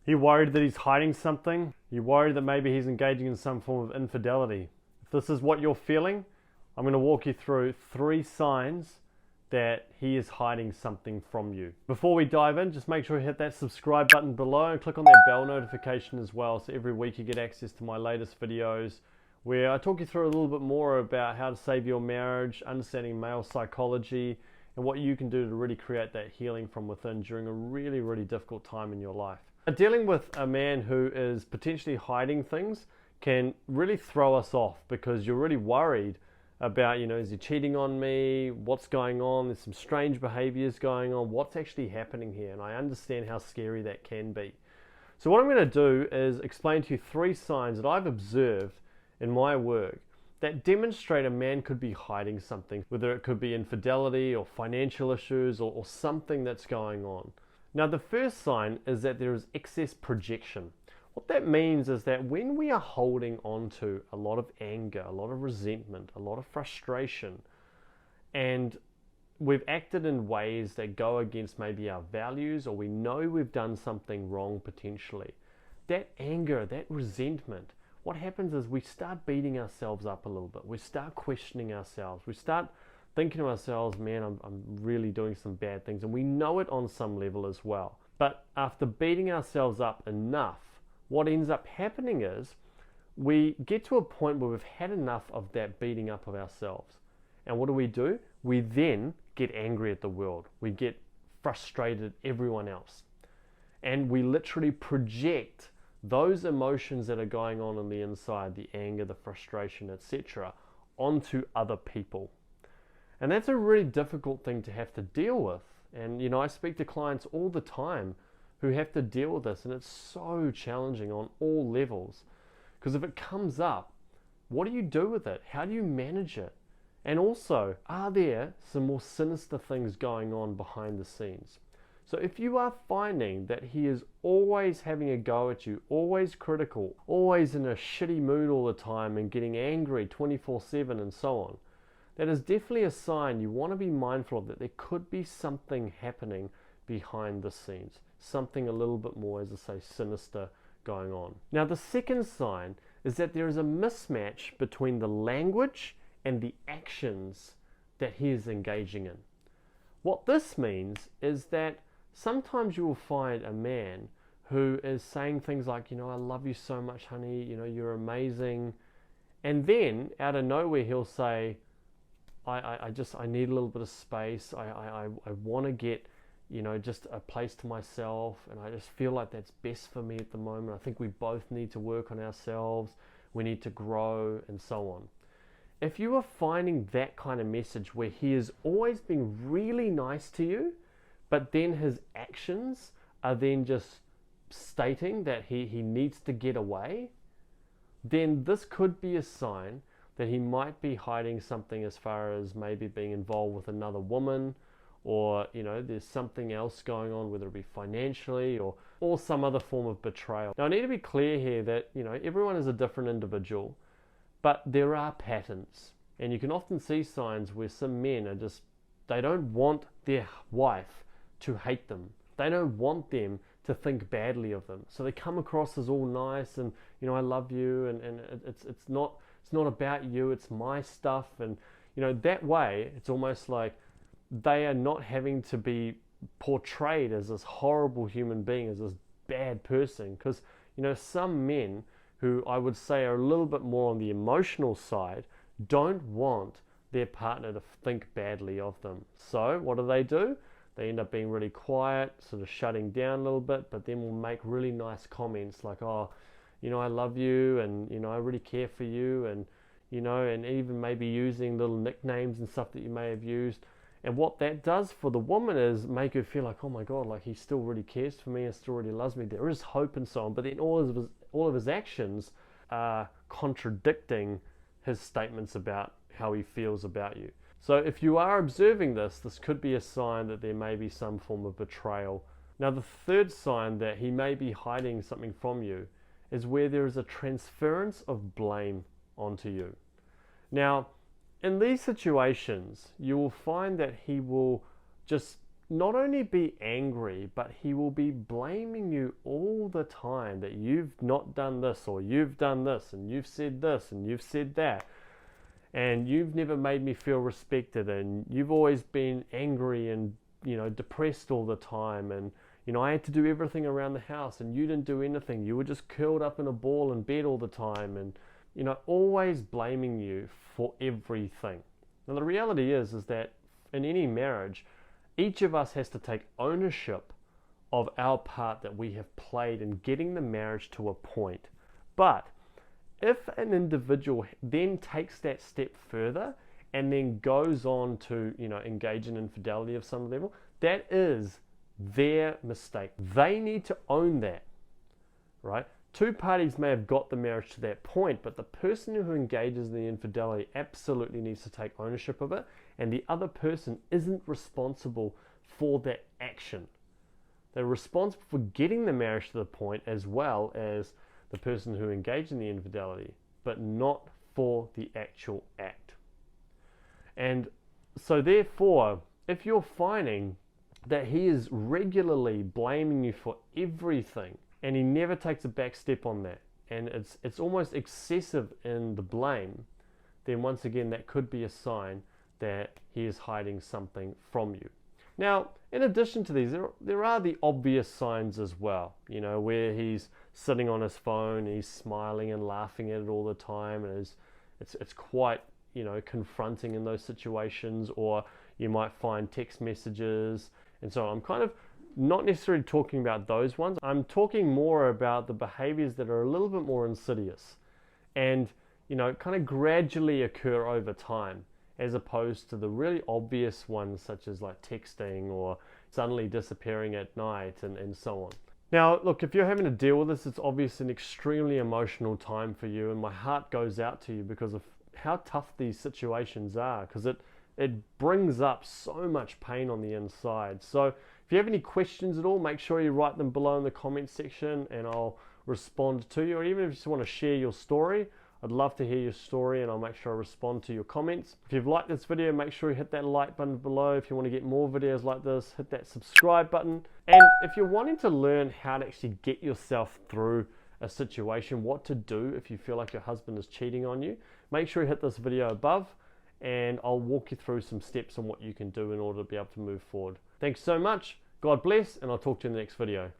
You're worried that he's hiding something. You're worried that maybe he's engaging in some form of infidelity. If this is what you're feeling, I'm going to walk you through 3 signs that he is hiding something from you. Before we dive in, just make sure you hit that subscribe button below and click on that bell notification as well, so every week you get access to my latest videos where I talk you through a little bit more about how to save your marriage, understanding male psychology, and what you can do to really create that healing from within during a really, really difficult time in your life. Dealing with a man who is potentially hiding things can really throw us off because you're really worried about, is he cheating on me? What's going on? There's some strange behaviors going on. What's actually happening here? And I understand how scary that can be. So what I'm going to do is explain to you 3 signs that I've observed in my work that demonstrate a man could be hiding something, whether it could be infidelity or financial issues or something that's going on. Now, the first sign is that there is excess projection. What that means is that when we are holding on to a lot of anger, a lot of resentment, a lot of frustration, and we've acted in ways that go against maybe our values, or we know we've done something wrong potentially, that anger, that resentment, what happens is we start beating ourselves up a little bit. We start questioning ourselves. We start thinking to ourselves, man, I'm really doing some bad things. And we know it on some level as well. But after beating ourselves up enough, what ends up happening is we get to a point where we've had enough of that beating up of ourselves. And what do? We then get angry at the world. We get frustrated at everyone else. And we literally project those emotions that are going on the inside, the anger, the frustration, etc., onto other people. And that's a really difficult thing to have to deal with. And, I speak to clients all the time who have to deal with this, and it's so challenging on all levels. Because if it comes up, what do you do with it? How do you manage it? And also, are there some more sinister things going on behind the scenes? So if you are finding that he is always having a go at you, always critical, always in a shitty mood all the time and getting angry 24/7 and so on, that is definitely a sign you want to be mindful of, that there could be something happening behind the scenes. Something a little bit more, as I say, sinister going on. Now, the second sign is that there is a mismatch between the language and the actions that he is engaging in. What this means is that sometimes you will find a man who is saying things like, I love you so much, honey, you're amazing. And then out of nowhere, he'll say, I need a little bit of space. I want to get, just a place to myself, and I just feel like that's best for me at the moment. I think we both need to work on ourselves. We need to grow, and so on. If you are finding that kind of message where he is always being really nice to you, but then his actions are then just stating that he needs to get away, then this could be a sign that he might be hiding something as far as maybe being involved with another woman, or there's something else going on, whether it be financially or some other form of betrayal. Now, I need to be clear here that everyone is a different individual, but there are patterns, and you can often see signs where some men are just, they don't want their wife to hate them. They don't want them to think badly of them, so they come across as all nice and I love you, and it's not about you, it's my stuff. And that way it's almost like they are not having to be portrayed as this horrible human being, as this bad person. Because some men who I would say are a little bit more on the emotional side don't want their partner to think badly of them. So what do? They end up being really quiet, sort of shutting down a little bit, but then will make really nice comments like, I love you, and I really care for you, and and even maybe using little nicknames and stuff that you may have used. And what that does for the woman is make her feel like, oh my God, like he still really cares for me and still really loves me. There is hope and so on. But then all of his actions are contradicting his statements about how he feels about you. So if you are observing this could be a sign that there may be some form of betrayal. Now, the third sign that he may be hiding something from you is where there is a transference of blame onto you. Now, in these situations, you will find that he will just not only be angry, but he will be blaming you all the time that you've not done this, or you've done this, and you've said this, and you've said that, and you've never made me feel respected, and you've always been angry and, depressed all the time, and, I had to do everything around the house, and you didn't do anything. You were just curled up in a ball in bed all the time, and, always blaming you for everything. Now, the reality is that in any marriage, each of us has to take ownership of our part that we have played in getting the marriage to a point. But if an individual then takes that step further and then goes on to, engage in infidelity of some level, that is their mistake. They need to own that, right? Two parties may have got the marriage to that point, but the person who engages in the infidelity absolutely needs to take ownership of it, and the other person isn't responsible for that action. They're responsible for getting the marriage to the point as well as the person who engaged in the infidelity, but not for the actual act. And so therefore, if you're finding that he is regularly blaming you for everything, and he never takes a back step on that, and it's almost excessive in the blame, then once again that could be a sign that he is hiding something from you. Now, in addition to these, there are the obvious signs as well, where he's sitting on his phone, he's smiling and laughing at it all the time, and it's quite, confronting in those situations. Or you might find text messages and so on. I'm kind of not necessarily talking about those ones. I'm talking more about the behaviors that are a little bit more insidious and, kind of gradually occur over time, as opposed to the really obvious ones such as like texting or suddenly disappearing at night and so on. Now, look, if you're having to deal with this, it's obviously an extremely emotional time for you, and my heart goes out to you because of how tough these situations are, because it brings up so much pain on the inside. So if you have any questions at all, make sure you write them below in the comments section and I'll respond to you. Or even if you just want to share your story, I'd love to hear your story and I'll make sure I respond to your comments. If you've liked this video, make sure you hit that like button below. If you want to get more videos like this, hit that subscribe button. And if you're wanting to learn how to actually get yourself through a situation, what to do if you feel like your husband is cheating on you, make sure you hit this video above and I'll walk you through some steps on what you can do in order to be able to move forward. Thanks so much. God bless, and I'll talk to you in the next video.